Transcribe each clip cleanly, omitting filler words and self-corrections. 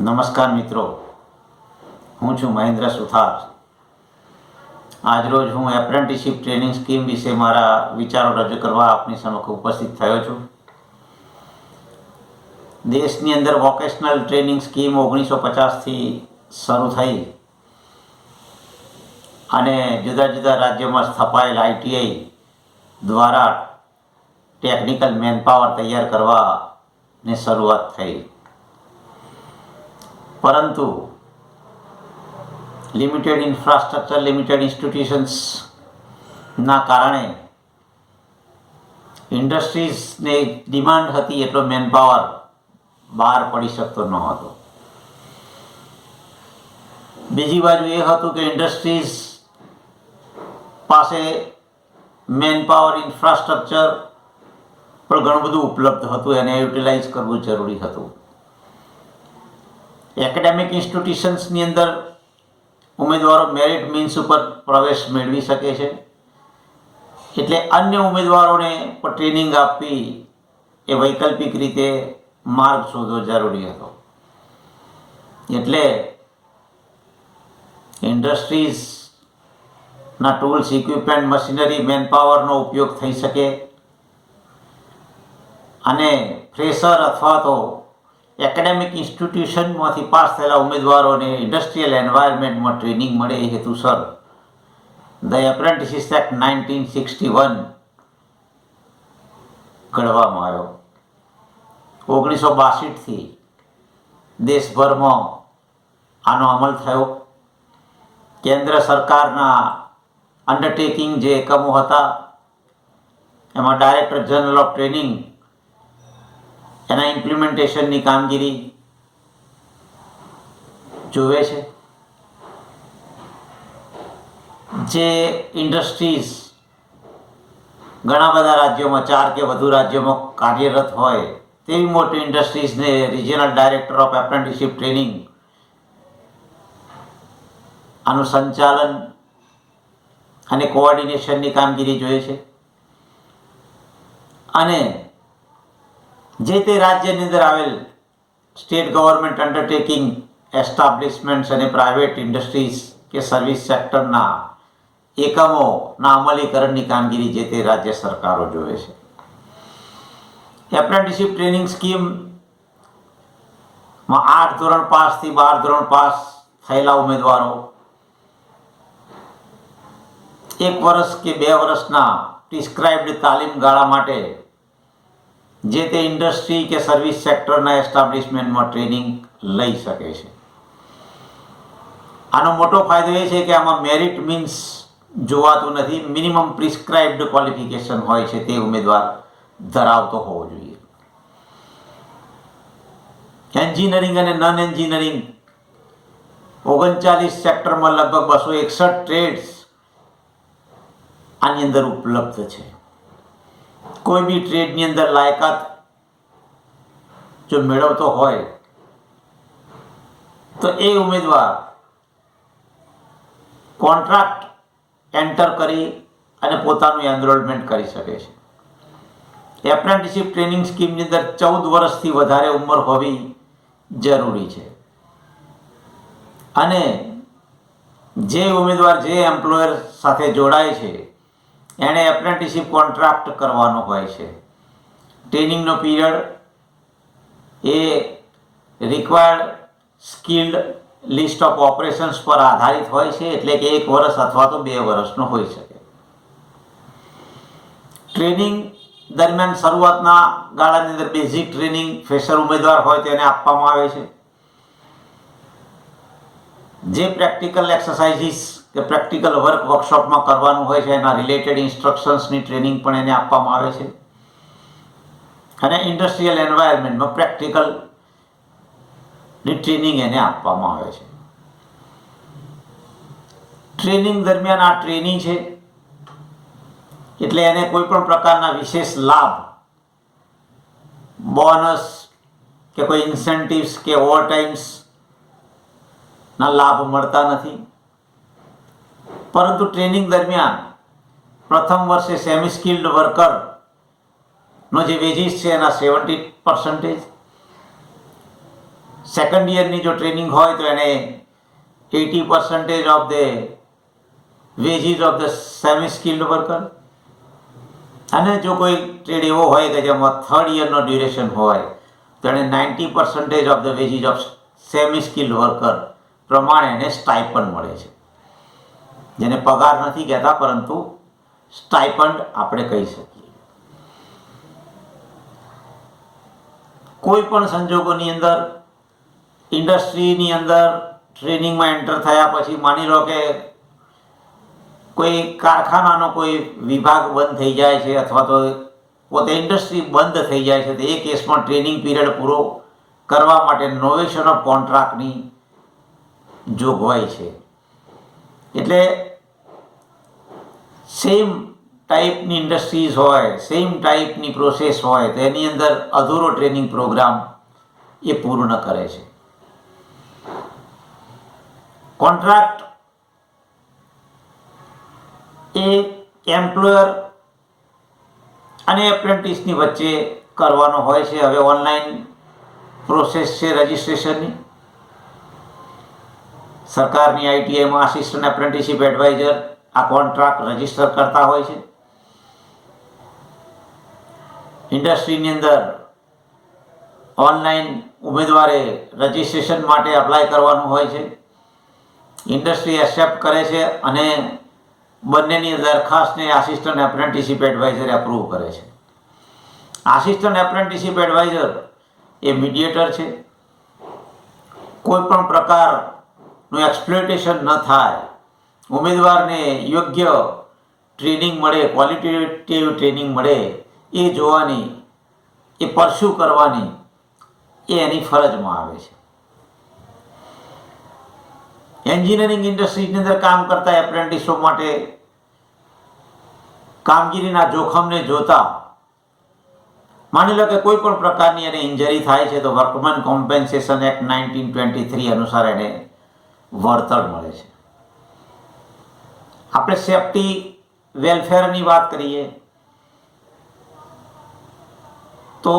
નમસ્કાર મિત્રો, હું છું મહેન્દ્ર સુથાર. આજરોજ હું એપ્રેન્ટિસશીપ ટ્રેનિંગ સ્કીમ વિશે મારા વિચારો રજૂ કરવા આપની સમક્ષ ઉપસ્થિત થયો છું. દેશની અંદર વોકેશનલ ટ્રેનિંગ સ્કીમ 1950થી શરૂ થઈ અને જુદા જુદા રાજ્યોમાં સ્થપાયેલ આઈટીઆઈ દ્વારા ટેકનિકલ મેનપાવર તૈયાર કરવાની શરૂઆત થઈ. પરંતુ લિમિટેડ ઇન્ફ્રાસ્ટ્રક્ચર, લિમિટેડ ઇન્સ્ટિટ્યુશન્સના કારણે ઇન્ડસ્ટ્રીઝને ડિમાન્ડ હતી એટલો મેનપાવર બહાર પડી શકતો ન હતો. બીજી બાજુ એ હતું કે ઇન્ડસ્ટ્રીઝ પાસે મેનપાવર, ઇન્ફ્રાસ્ટ્રક્ચર પણ ઘણું બધું ઉપલબ્ધ હતું, એને યુટિલાઇઝ કરવું જરૂરી હતું. એકેડેમિક ઇન્સ્ટિટ્યુશન્સની અંદર ઉમેદવારો મેરિટ મીન્સ ઉપર પ્રવેશ મેળવી શકે છે, એટલે અન્ય ઉમેદવારોને પણ ટ્રેનિંગ આપવી એ વૈકલ્પિક રીતે માર્ગ શોધવો જરૂરી હતો. એટલે ઇન્ડસ્ટ્રીઝના ટૂલ્સ, ઇક્વિપમેન્ટ, મશીનરી, મેનપાવરનો ઉપયોગ થઈ શકે અને ફ્રેશર અથવા તો એકેડેમિક ઇન્સ્ટિટ્યુશનમાંથી પાસ થયેલા ઉમેદવારોને ઇન્ડસ્ટ્રીયલ એન્વાયરમેન્ટમાં ટ્રેનિંગ મળે એ હેતુસર ધ એપ્રેન્ટિસિસ એક્ટ 1961 ઘડવામાં આવ્યો. 1962થી દેશભરમાં આનો અમલ થયો. કેન્દ્ર સરકારના અંડરટેકિંગ જે એકમો હતા એમાં ડાયરેક્ટર જનરલ ઓફ ટ્રેનિંગ એના ઇમ્પ્લિમેન્ટેશનની કામગીરી જોવે છે. જે ઇન્ડસ્ટ્રીઝ ઘણા બધા રાજ્યોમાં, 4 કે વધુ રાજ્યોમાં કાર્યરત હોય તેવી મોટી ઇન્ડસ્ટ્રીઝને regional director of apprenticeship training આનું સંચાલન અને કોઓર્ડિનેશનની કામગીરી જોઈએ છે. અને જે તે રાજ્યની અંદર આવેલ સ્ટેટ ગવર્મેન્ટ અંડરટેકિંગ એસ્ટાબ્લિશમેન્ટ્સ અને પ્રાઇવેટ ઇન્ડસ્ટ્રીઝ કે સર્વિસ સેક્ટરના એકમોના અમલીકરણની કામગીરી જે તે રાજ્ય સરકારો જોવે છે. એપ્રેન્ટિસશીપ ટ્રેનિંગ સ્કીમમાં 8 ધોરણ પાસથી 12 ધોરણ પાસ થયેલા ઉમેદવારો 1 વર્ષ કે 2 વર્ષના પ્રિસ્ક્રાઇબ્ડ તાલીમ ગાળા માટે જે તે ઇન્ડસ્ટ્રી કે સર્વિસ સેક્ટરના એસ્ટાબ્લિશમેન્ટમાં ટ્રેનિંગ લઈ શકે છે. આનો મોટો ફાયદો એ છે કે આમાં મેરિટ મીન્સ જોવાતું નથી. મિનિમમ પ્રિસ્ક્રાઇબ્ડ ક્વોલિફિકેશન હોય છે તે ઉમેદવાર ધરાવતો હોવો જોઈએ. એન્જિનિયરિંગ અને નોન એન્જિનિયરિંગ 39 સેક્ટરમાં લગભગ 261 ટ્રેડ્સ આની અંદર ઉપલબ્ધ છે. કોઈ બી ટ્રેડની અંદર લાયકાત જો મેળવતો હોય તો એ ઉમેદવાર કોન્ટ્રાક્ટ એન્ટર કરી અને પોતાનું એનરોલમેન્ટ કરી શકે છે. એપ્રેન્ટિસશીપ ટ્રેનિંગ સ્કીમની અંદર 14 વર્ષથી વધારે ઉંમર હોવી જરૂરી છે. અને જે ઉમેદવાર જે એમ્પ્લોયર સાથે જોડાય છે એણે એપ્રેન્ટિસશીપ કોન્ટ્રાક્ટ કરવાનો હોય છે. ટ્રેનિંગનો પીરિયડ એ required skilled list of operations પર આધારિત હોય છે, એટલે કે 1 વર્ષ અથવા તો 2 વર્ષનો હોઈ શકે. ટ્રેનિંગ દરમિયાન શરૂઆતના ગાળાની અંદર બેઝિક ટ્રેનિંગ ફ્રેશર ઉમેદવાર હોય તેને આપવામાં આવે છે. જે પ્રેક્ટિકલ એક્સરસાઇઝીસ કે પ્રેક્ટિકલ વર્ક વર્કશોપમાં કરવાનું હોય છે એના રિલેટેડ ઇન્સ્ટ્રક્શન્સની ટ્રેનિંગ પણ એને આપવામાં આવે છે. અને ઇન્ડસ્ટ્રીયલ એન્વાયરમેન્ટમાં પ્રેક્ટિકલની ટ્રેનિંગ એને આપવામાં આવે છે. ટ્રેનિંગ દરમિયાન આ ટ્રેનિંગ છે એટલે એને કોઈ પણ પ્રકારના વિશેષ લાભ, બોનસ કે કોઈ ઇન્સેન્ટિવ્સ કે ઓવરટાઇમ્સના લાભ મળતા નથી. પરંતુ ટ્રેનિંગ દરમિયાન પ્રથમ વર્ષે સેમી સ્કિલ્ડ વર્કરનો જે વેજીસ છે એના 70% સેકન્ડ યરની જો ટ્રેનિંગ હોય તો એને 80% of the veggies of the semi skilled worker, અને જો કોઈ ટ્રેડ એવો હોય કે જેમાં થર્ડ યરનો ડ્યુરેશન હોય તો એને 90% of the veggies of semi skilled worker પ્રમાણે એને સ્ટાઇપન્ડ મળે છે, જેને પગાર નથી કહેતા પરંતુ સ્ટાઇપન્ડ આપણે કહી શકીએ. કોઈ પણ સંજોગોની અંદર ઇન્ડસ્ટ્રીની અંદર ટ્રેનિંગમાં એન્ટર થયા પછી માની લો કે કોઈ કારખાનાનો કોઈ વિભાગ બંધ થઈ જાય છે અથવા તો પોતે ઇન્ડસ્ટ્રી બંધ થઈ જાય છે, તો એ કેસમાં ટ્રેનિંગ પીરિયડ પૂરો કરવા માટે નોવેશન ઓફ કોન્ટ્રાક્ટની જોગવાઈ છે. એટલે સેમ ટાઈપની ઇન્ડસ્ટ્રીઝ હોય, સેમ ટાઈપની પ્રોસેસ હોય તો એની અંદર અધૂરો ટ્રેનિંગ પ્રોગ્રામ એ પૂર્ણ કરે છે. કોન્ટ્રાક્ટ એ એમ્પ્લોયર અને એપ્રેન્ટિસની વચ્ચે કરવાનો હોય છે. હવે ઓનલાઈન પ્રોસેસ છે રજિસ્ટ્રેશનની. સરકારની આઈટીઆઈમાં આસિસ્ટન્ટ એપ્રેન્ટિસશીપ એડવાઇઝર આ કોન્ટ્રાક્ટ રજિસ્ટર કરતા હોય છે. ઇન્ડસ્ટ્રીની અંદર ઓનલાઈન ઉમેદવારે રજિસ્ટ્રેશન માટે અપ્લાય કરવાનું હોય છે. ઇન્ડસ્ટ્રી એક્સેપ્ટ કરે છે અને બંનેની દરખાસ્તને આસિસ્ટન્ટ એપ્રેન્ટિસશીપ એડવાઇઝર એપ્રૂવ કરે છે. આસિસ્ટન્ટ એપ્રેન્ટિસશીપ એડવાઇઝર એ મીડિયેટર છે. કોઈ પણ પ્રકારનું એક્સપ્લોઇટેશન ન થાય, ઉમેદવારને યોગ્ય ટ્રેનિંગ મળે, ક્વોલિટેટિવ ટ્રેનિંગ મળે એ જોવાની, એ પરસ્યુ કરવાની એ એની ફરજમાં આવે છે. એન્જિનિયરિંગ ઇન્ડસ્ટ્રીની અંદર કામ કરતા એપ્રેન્ટિસો માટે કામગીરીના જોખમને જોતા માની લો કે કોઈ પણ પ્રકારની એને ઇન્જરી થાય છે તો વર્કમેન કોમ્પેન્સેશન એક્ટ 1923 અનુસાર એને વળતર મળે છે. આપણે સેફ્ટી વેલફેરની વાત કરીએ તો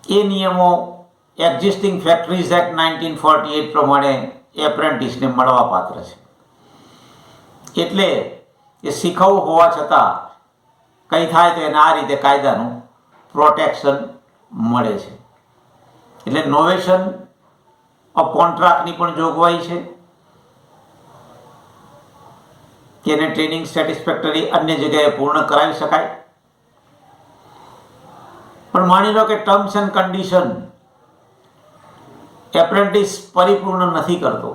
એ નિયમો એક્ઝિસ્ટિંગ ફેક્ટરીઝ એક્ટ 1948 પ્રમાણે એપ્રેન્ટિસને મળવા પાત્ર છે. એટલે એ શીખવું હોવા છતાં કંઈ થાય તો એને આ રીતે કાયદાનું પ્રોટેક્શન મળે છે. એટલે નોવેશન ઓફ કોન્ટ્રાક્ટની પણ જોગવાઈ છે કે એને ટ્રેનિંગ સેટિસ્ફેક્ટરી અન્ય જગ્યાએ પૂર્ણ કરાવી શકાય. પણ માની લો કે ટર્મ્સ એન્ડ કન્ડિશન એપ્રેન્ટિસ પરિપૂર્ણ નથી કરતો,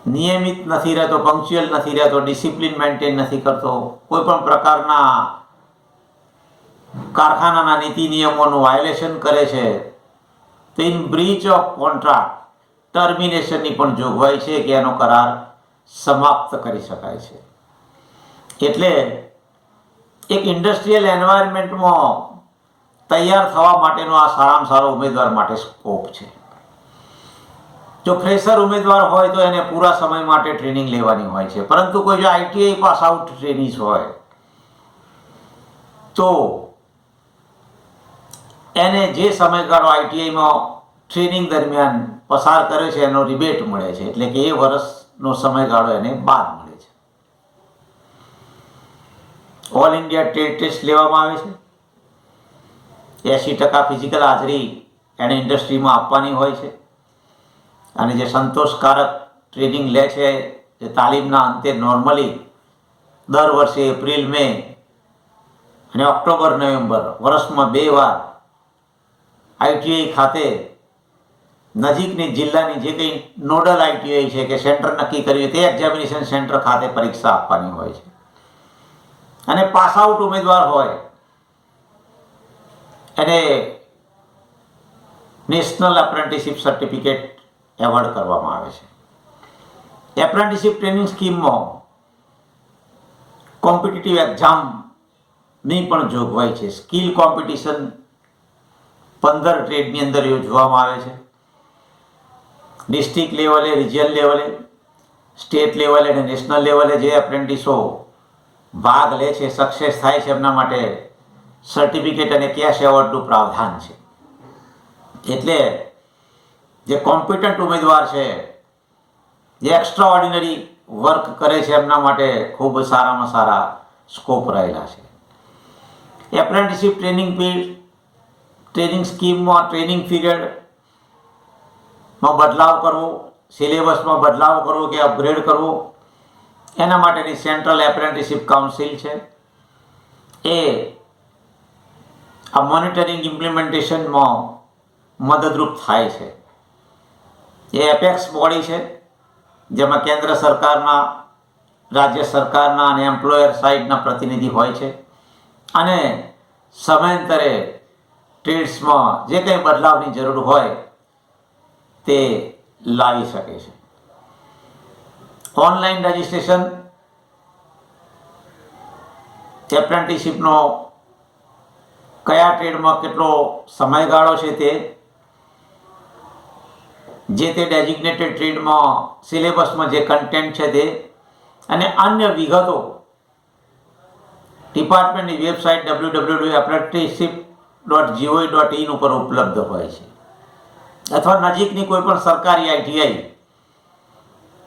નિયમિત નથી રહેતો, પંક્ચ્યુઅલ નથી રહેતો, ડિસિપ્લિન મેન્ટેન નથી કરતો, કોઈ પણ પ્રકારના કારખાનાના નીતિ નિયમોનું વાયોલેશન કરે છે, તો ઇન બ્રીચ ઓફ કોન્ટ્રાક્ટ ટર્મિનેશનની પણ જોગવાઈ છે કે એનો કરાર સમાપ્ત કરી શકાય છે. એટલે એક ઇન્ડસ્ટ્રીયલ એન્વાયરમેન્ટમાં તૈયાર થવા માટેનો આ સારામાં સારો ઉમેદવાર માટે સ્કોપ છે. જો ફ્રેશર ઉમેદવાર હોય તો એને પૂરા સમય માટે ટ્રેનિંગ લેવાની હોય છે, પરંતુ કોઈ જો આઈટીઆઈ પાસ આઉટ ટ્રેનીઝ હોય તો એને જે સમયગાળો આઈટીઆઈમાં ટ્રેનિંગ દરમિયાન પસાર કર્યો છે એનો રિબેટ મળે છે, એટલે કે એ વર્ષનો સમયગાળો એને બાદ મળે છે. ઓલ ઇન્ડિયા ટ્રેડ ટેસ્ટ લેવામાં આવે છે. 80% ફિઝિકલ હાજરી એને ઇન્ડસ્ટ્રીમાં આપવાની હોય છે અને જે સંતોષકારક ટ્રેનિંગ લે છે, જે તાલીમના અંતે નોર્મલી દર વર્ષે એપ્રિલ, મે અને ઓક્ટોબર, નવેમ્બર વર્ષમાં 2 વાર આઈટીઆઈ ખાતે નજીકની જિલ્લાની જે કંઈ નોડલ આઈટીઆઈ છે કે સેન્ટર નક્કી કર્યું તે એક્ઝામિનેશન સેન્ટર ખાતે પરીક્ષા આપવાની હોય છે. અને પાસ આઉટ ઉમેદવાર હોય એને નેશનલ એપ્રેન્ટિસશીપ સર્ટિફિકેટ એવોર્ડ કરવામાં આવે છે. એપ્રેન્ટિસશીપ ટ્રેનિંગ સ્કીમમાં કોમ્પિટિટિવ એક્ઝામની પણ જોગવાઈ છે. સ્કિલ કોમ્પિટિશન 15 ટ્રેડની અંદર યોજવામાં આવે છે. ડિસ્ટ્રિક્ટ લેવલે, રિજિયન લેવલે, સ્ટેટ લેવલે અને નેશનલ લેવલે જે એપ્રેન્ટિસો ભાગ લે છે, સક્સેસ થાય છે, એમના માટે સર્ટિફિકેટ અને કેશ એવોર્ડનું પ્રાવધાન છે. એટલે જે કોમ્પિટન્ટ ઉમેદવાર છે, જે એક્સ્ટ્રા ઓર્ડિનરી વર્ક કરે છે, એમના માટે ખૂબ સારામાં સારા સ્કોપ રહેલા છે. એપ્રેન્ટિસશીપ ટ્રેનિંગ સ્કીમમાં ટ્રેનિંગ પીરિયડમાં બદલાવ કરવો, સિલેબસમાં બદલાવ કરવો કે અપગ્રેડ કરવો, એના માટેની સેન્ટ્રલ એપ્રેન્ટિસશીપ કાઉન્સિલ છે. એ આ મોનિટરિંગ ઇમ્પ્લિમેન્ટેશનમાં મદદરૂપ થાય છે. એ એપેક્સ બોડી છે, જેમાં કેન્દ્ર સરકારના, રાજ્ય સરકારના અને એમ્પ્લોયર સાઇડના પ્રતિનિધિ હોય છે અને સમયાંતરે ટ્રેડ્સમાં જે કંઈ બદલાવની જરૂર હોય તે લાવી શકે છે. ઓનલાઈન રજિસ્ટ્રેશન એપ્રેન્ટિસશીપનો કયા ટ્રેડમાં કેટલો સમયગાળો છે તે, જે તે ડેઝિગ્નેટેડ ટ્રેડમાં સિલેબસમાં જે કન્ટેન્ટ છે તે અને અન્ય વિગતો ડિપાર્ટમેન્ટની વેબસાઇટ www.apprenticeship.gov.in ઉપર ઉપલબ્ધ હોય છે. અથવા નજીકની કોઈ પણ સરકારી ITI,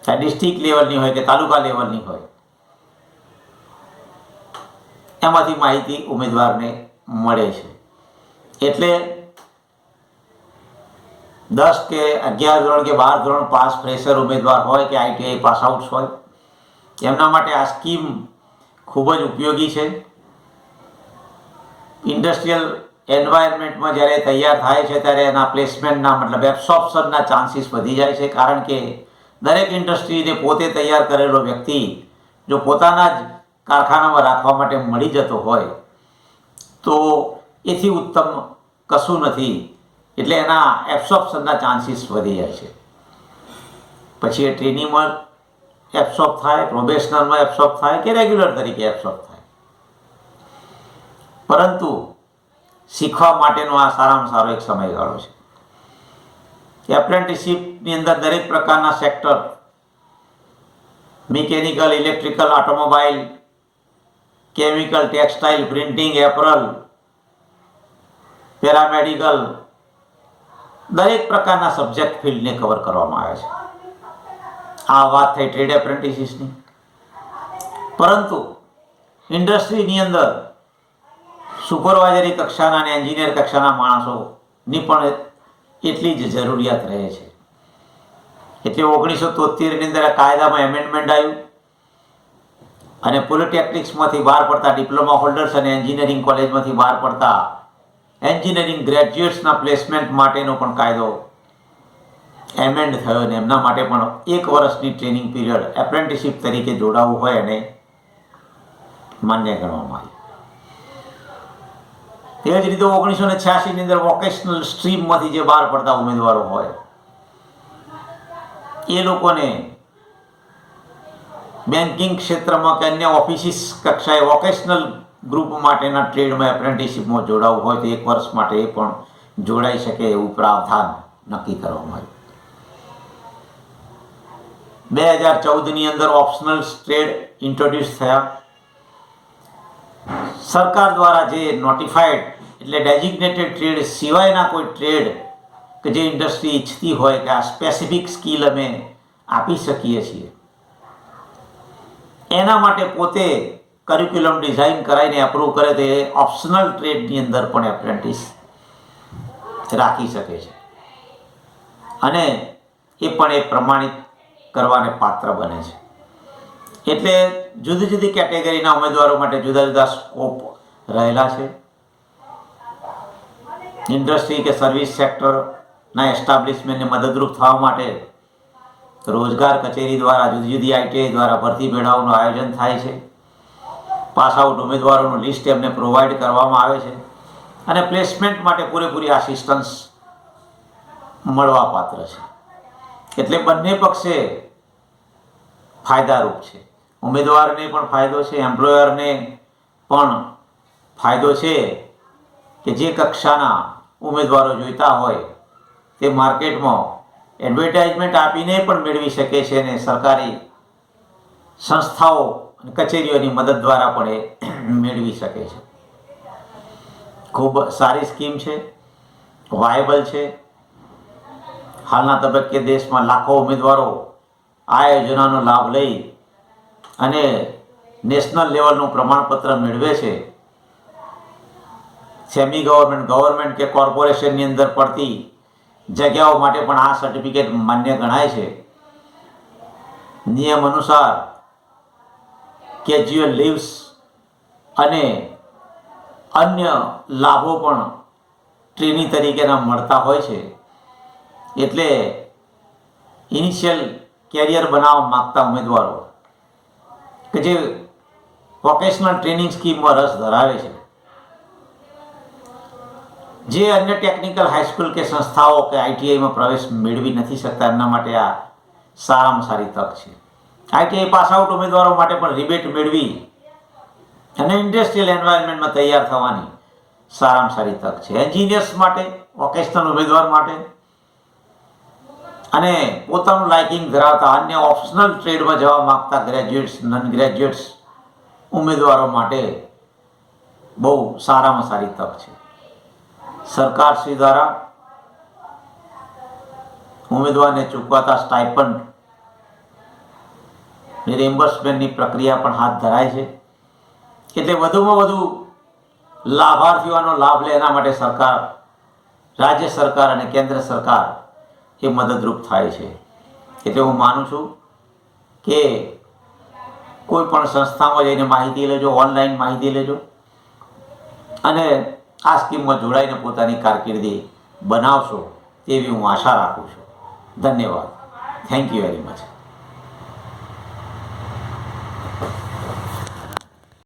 ડિસ્ટ્રિક્ટ લેવલની હોય કે તાલુકા લેવલની હોય, એમાંથી માહિતી ઉમેદવારને મળે છે. એટલે 10 કે 11 ધોરણ કે 12 ધોરણ પાસ ફ્રેશર ઉમેદવાર હોય કે ITI પાસ આઉટ હોય, એમના માટે આ સ્કીમ ખૂબ જ ઉપયોગી છે. ઇન્ડસ્ટ્રીયલ એન્વાયરમેન્ટમાં જ્યારે તૈયાર થાય છે ત્યારે એના પ્લેસમેન્ટના મતલબ એબ્સોર્પ્શનના ચાન્સીસ વધી જાય છે. કારણ કે દરેક ઇન્ડસ્ટ્રીને પોતે તૈયાર કરેલો વ્યક્તિ જો પોતાના જ કારખાનામાં રાખવા માટે મળી જતો હોય તો એથી ઉત્તમ કશું નથી. એટલે એના એબ્સોર્પ્શનના ચાન્સીસ વધી જાય છે. પછી એ ટ્રેનિંગમાં એબ્સોર્બ થાય, પ્રોબેશનરમાં એબ્સોર્બ થાય કે રેગ્યુલર તરીકે એબ્સોર્બ થાય, પરંતુ શીખવા માટેનો આ સારામાં સારો એક સમયગાળો છે. એપ્રેન્ટિસશીપની અંદર દરેક પ્રકારના sector, mechanical, electrical, automobile, chemical, textile, printing, apparel, paramedical, દરેક પ્રકારના સબ્જેક્ટ ફિલ્ડને કવર કરવામાં આવે છે. આ વાત થઈ ટ્રેડ એપ્રેન્ટિસીસની. પરંતુ ઇન્ડસ્ટ્રીની અંદર સુપરવાઇઝરી કક્ષાના અને એન્જિનિયર કક્ષાના માણસોની પણ એટલી જ જરૂરિયાત રહે છે. એટલે 1973ની અંદર કાયદામાં એમેન્ડમેન્ટ આવ્યું અને પોલિટેકનિક્સમાંથી બહાર પડતા ડિપ્લોમા હોલ્ડર્સ અને એન્જિનિયરિંગ કોલેજમાંથી બહાર પડતા એન્જિનિયરિંગ ગ્રેજ્યુએટ્સના પ્લેસમેન્ટ માટેનો પણ કાયદો એમેન્ડ થયો અને એમના માટે પણ 1 વર્ષની ટ્રેનિંગ પીરિયડ એપ્રેન્ટિસશીપ તરીકે જોડાવવું હોય અને માન્ય ગણવામાં આવ્યું. તે જ રીતે 1986ની અંદર વોકેશનલ સ્ટ્રીમમાંથી જે બહાર પડતા ઉમેદવારો હોય એ લોકોને બેન્કિંગ ક્ષેત્રમાં કે અન્ય ઓફિસીસ કક્ષાએ વોકેશનલ ગ્રુપ માટેના ટ્રેડમાં એપ્રેન્ટિસશીપમાં જોડાવવું હોય તો 1 વર્ષ માટે એ પણ જોડાઈ શકે એવું પ્રાવધાન નક્કી કરવામાં આવ્યું. 2014ની અંદર ઓપ્શનલ ટ્રેડ ઇન્ટ્રોડ્યુસ થયા. સરકાર દ્વારા જે નોટિફાઈડ એટલે ડેઝિગ્નેટેડ ટ્રેડ સિવાયના કોઈ ટ્રેડ કે જે ઇન્ડસ્ટ્રી ઈચ્છતી હોય કે આ સ્પેસિફિક સ્કિલ અમે આપી શકીએ છીએ, એના માટે પોતે કરિક્યુલમ ડિઝાઇન કરાવીને એપ્રૂવ કરે તો એ ઓપ્શનલ ટ્રેડની અંદર પણ એપ્રેન્ટિસ રાખી શકે છે અને એ પણ એ પ્રમાણિત કરવાને પાત્ર બને છે. એટલે જુદી જુદી કેટેગરીના ઉમેદવારો માટે જુદા જુદા સ્કોપ રહેલા છે. ઇન્ડસ્ટ્રી કે સર્વિસ સેક્ટરના એસ્ટાબ્લિશમેન્ટને મદદરૂપ થવા માટે રોજગાર કચેરી દ્વારા જુદી જુદી ITI દ્વારા ભરતી મેળાઓનું આયોજન થાય છે. પાસ આઉટ ઉમેદવારોનું લિસ્ટ એમને પ્રોવાઈડ કરવામાં આવે છે અને પ્લેસમેન્ટ માટે પૂરેપૂરી આસિસ્ટન્સ મળવા પાત્ર છે. એટલે બંને પક્ષે ફાયદારૂપ છે. ઉમેદવારને પણ ફાયદો છે, એમ્પ્લોયરને પણ ફાયદો છે કે જે કક્ષાના ઉમેદવારો જોઈતા હોય તે માર્કેટમાં એડવર્ટાઇઝમેન્ટ આપીને પણ મેળવી શકે છે અને સરકારી સંસ્થાઓ અને કચેરીઓની મદદ દ્વારા પણ એ મેળવી શકે છે. ખૂબ સારી સ્કીમ છે, વાયબલ છે. હાલના તબક્કે દેશમાં લાખો ઉમેદવારો આ યોજનાનો લાભ લઈ અને નેશનલ લેવલનું પ્રમાણપત્ર મેળવે છે. સેમી ગવર્મેન્ટ કે કોર્પોરેશનની અંદર પડતી જગ્યાઓ માટે પણ આ સર્ટિફિકેટ માન્ય ગણાય છે. નિયમ અનુસાર કેજ્યુઅલ લીવ્સ અને અન્ય લાભો પણ ટ્રેની તરીકેના મળતા હોય છે. એટલે ઇનિશિયલ કેરિયર બનાવવા માગતા ઉમેદવારો કે જે વોકેશનલ ટ્રેનિંગ સ્કીમમાં રસ ધરાવે છે, જે અન્ય ટેકનિકલ હાઈસ્કૂલ કે સંસ્થાઓ કે આઈટીઆઈમાં પ્રવેશ મેળવી નથી શકતા, એમના માટે આ સારામાં સારી તક છે. આઈટીઆઈ પાસ આઉટ ઉમેદવારો માટે પણ રિબેટ મેળવી અને ઇન્ડસ્ટ્રીયલ એન્વાયરમેન્ટમાં તૈયાર થવાની સારામાં સારી તક છે. એન્જિનિયર્સ માટે, વોકેશનલ ઉમેદવાર માટે અને પોતાનું લાઇકિંગ ધરાવતા અન્ય ઓપ્શનલ ટ્રેડમાં જવા માગતા ગ્રેજ્યુએટ્સ, નન ગ્રેજ્યુએટ્સ ઉમેદવારો માટે બહુ સારામાં સારી તક છે. સરકારશ્રી દ્વારા ઉમેદવારને ચૂકવાતા સ્ટાઇપન્ડ રિમ્બર્સમેન્ટની પ્રક્રિયા પણ હાથ ધરાય છે. એટલે વધુમાં વધુ લાભાર્થીઓનો લાભ લે એના માટે સરકાર, રાજ્ય સરકાર અને કેન્દ્ર સરકાર એ મદદરૂપ થાય છે. એટલે હું માનું છું કે કોઈ પણ સંસ્થામાં જઈને માહિતી લેજો, ઓનલાઈન માહિતી લેજો અને આ સ્કીમમાં જોડાઈને પોતાની કારકિર્દી બનાવશો તેવી હું આશા રાખું છું. ધન્યવાદ. Thank you very much.